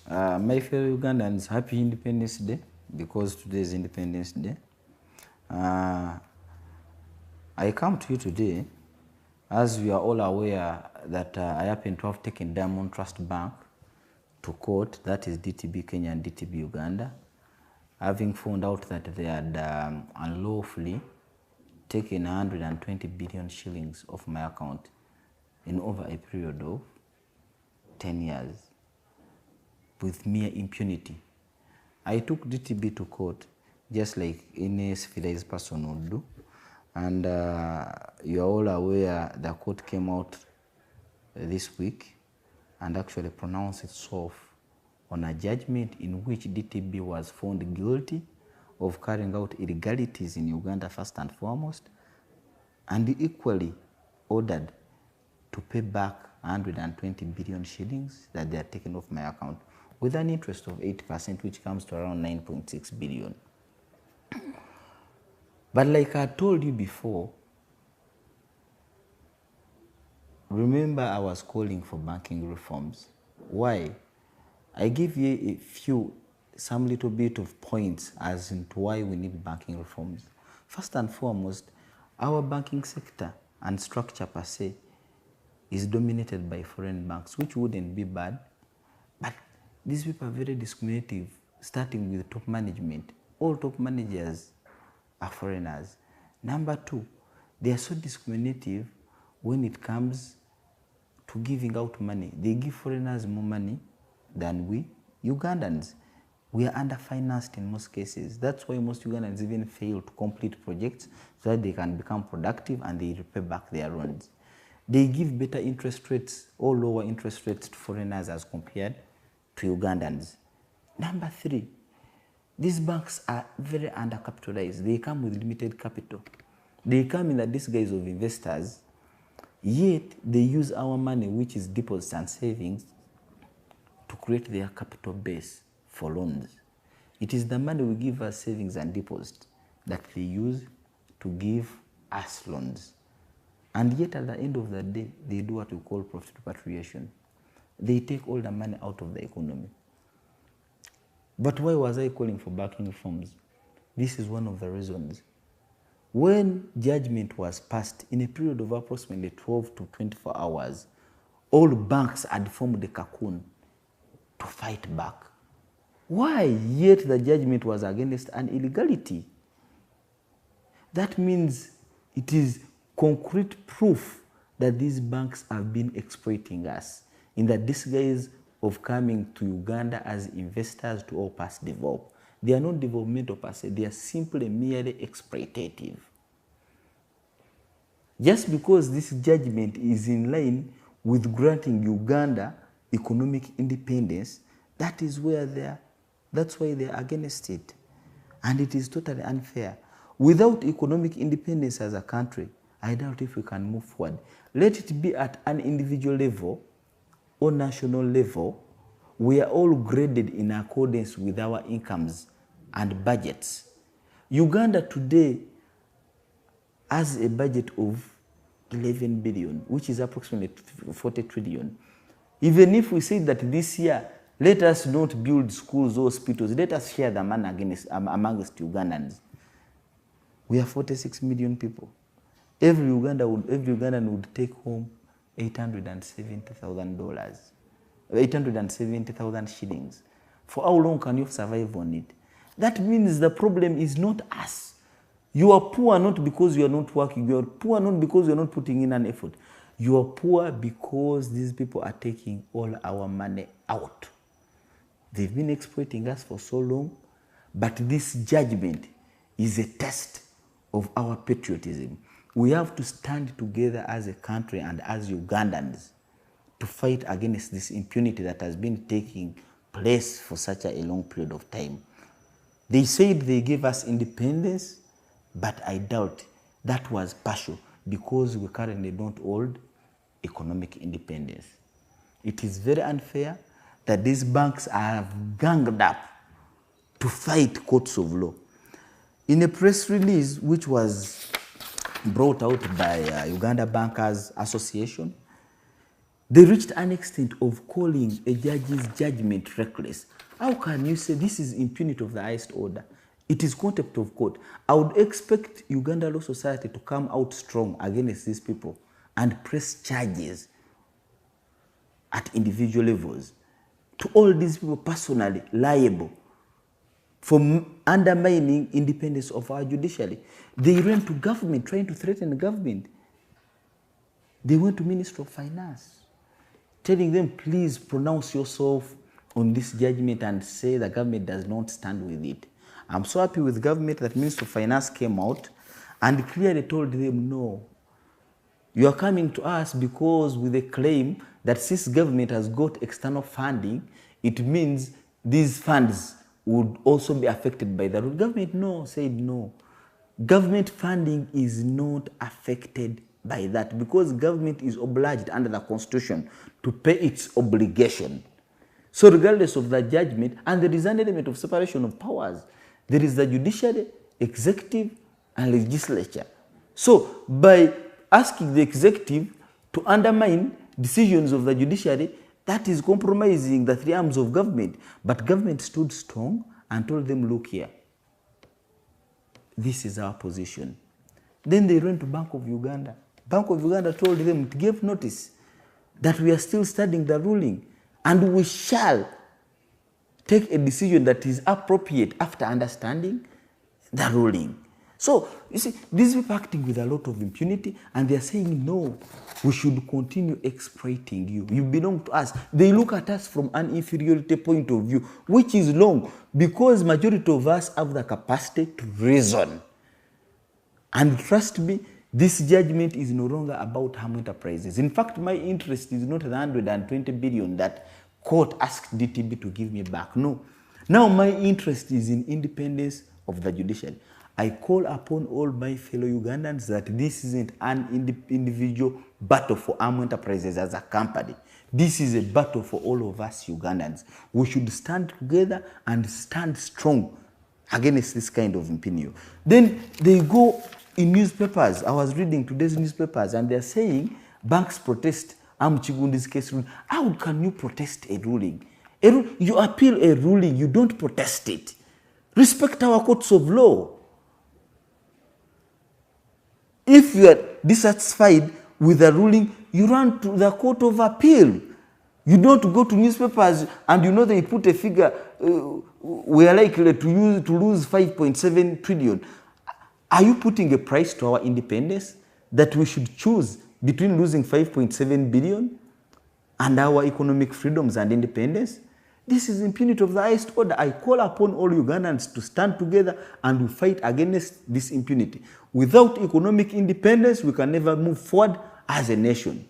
My fellow Ugandans, happy Independence Day, because today is Independence Day. I come to you today as we are all aware that I happen to have taken Diamond Trust Bank to court, that is DTB Kenya and DTB Uganda, having found out that they had unlawfully taken 120 billion shillings off my account in over a period of 10 years with mere impunity. I took DTB to court just like any civilized person would do. And you are all aware the court came out this week and actually pronounced itself on a judgment in which DTB was found guilty of carrying out illegalities in Uganda first and foremost, and equally ordered to pay back 120 billion shillings that they are taken off my account with an interest of 8%, which comes to around 9.6 billion. But like I told you before, remember I was calling for banking reforms. Why? I give you some little bit of points as into why we need banking reforms. First and foremost, our banking sector and structure per se is dominated by foreign banks, which wouldn't be bad, but these people are very discriminative, starting with top management. All top managers are foreigners. Number two, they are so discriminative when it comes to giving out money. They give foreigners more money than we Ugandans. We are underfinanced in most cases. That's why most Ugandans even fail to complete projects so that they can become productive and they repay back their loans. They give better interest rates or lower interest rates to foreigners as compared to Ugandans. Number three, these banks are very undercapitalized. They come with limited capital. They come in the disguise of investors, yet they use our money, which is deposits and savings, to create their capital base for loans. It is the money we give as savings and deposits that they use to give us loans. And yet at the end of the day, they do what we call profit repatriation. They take all the money out of the economy. But why was I calling for banking reforms? This is one of the reasons. When judgment was passed in a period of approximately 12 to 24 hours, all banks had formed a cocoon to fight back. Why? Yet the judgment was against an illegality. That means it is concrete proof that these banks have been exploiting us in the disguise of coming to Uganda as investors to help us develop. They are not developmental per se, they are simply merely exploitative. Just because this judgment is in line with granting Uganda economic independence, that's why they are against it. And it is totally unfair. Without economic independence as a country, I doubt if we can move forward. Let it be at an individual level or national level. We are all graded in accordance with our incomes and budgets. Uganda today has a budget of 11 billion, which is approximately 40 trillion. Even if we say that this year, let us not build schools or hospitals, let us share the money amongst Ugandans. We are 46 million people. Every Ugandan would take home $870,000, 870,000 shillings. For how long can you survive on it? That means the problem is not us. You are poor not because you are not working. You are poor not because you are not putting in an effort. You are poor because these people are taking all our money out. They've been exploiting us for so long, but this judgment is a test of our patriotism. We have to stand together as a country and as Ugandans to fight against this impunity that has been taking place for such a long period of time. They said they gave us independence, but I doubt that was partial because we currently don't hold economic independence. It is very unfair that these banks have ganged up to fight courts of law. In a press release which was brought out by Uganda Bankers Association, They reached an extent of calling a judge's judgment reckless. How can you say this is impunity of the highest order? It is contempt of court. I would expect Uganda Law Society to come out strong against these people and press charges at individual levels to all these people personally liable for undermining independence of our judiciary. They ran to government, trying to threaten the government. They went to Minister of Finance, telling them, please pronounce yourself on this judgment and say the government does not stand with it. I'm so happy with government that Minister of Finance came out and clearly told them, no, you are coming to us because with a claim that since government has got external funding, it means these funds would also be affected by that. Government said no. Government funding is not affected by that because government is obliged under the Constitution to pay its obligation. So regardless of the judgment, and there is an element of separation of powers. There is the judiciary, executive, and legislature. So by asking the executive to undermine decisions of the judiciary, that is compromising the three arms of government. But government stood strong and told them, look here, this is our position. Then they went to Bank of Uganda. Bank of Uganda told them, it gave notice that we are still studying the ruling and we shall take a decision that is appropriate after understanding the ruling. So, you see, these people acting with a lot of impunity and they are saying, no, we should continue exploiting you. You belong to us. They look at us from an inferiority point of view, which is wrong because majority of us have the capacity to reason. And trust me, this judgment is no longer about HAM Enterprises. In fact, my interest is not the 120 billion that court asked DTB to give me back. No. Now my interest is in independence of the judiciary. I call upon all my fellow Ugandans that this isn't an individual battle for HAM Enterprises as a company. This is a battle for all of us Ugandans. We should stand together and stand strong against this kind of impunity. Then they go in newspapers. I was reading today's newspapers and they're saying banks protest HAMIS Kigundu's case ruling. How can you protest a ruling? You appeal a ruling, you don't protest it. Respect our courts of law. If you are dissatisfied with the ruling, you run to the court of appeal. You don't go to newspapers and you know they put a figure, we are likely to lose 5.7 trillion. Are you putting a price to our independence that we should choose between losing 5.7 billion and our economic freedoms and independence? This is impunity of the highest order. I call upon all Ugandans to stand together and we fight against this impunity. Without economic independence, we can never move forward as a nation.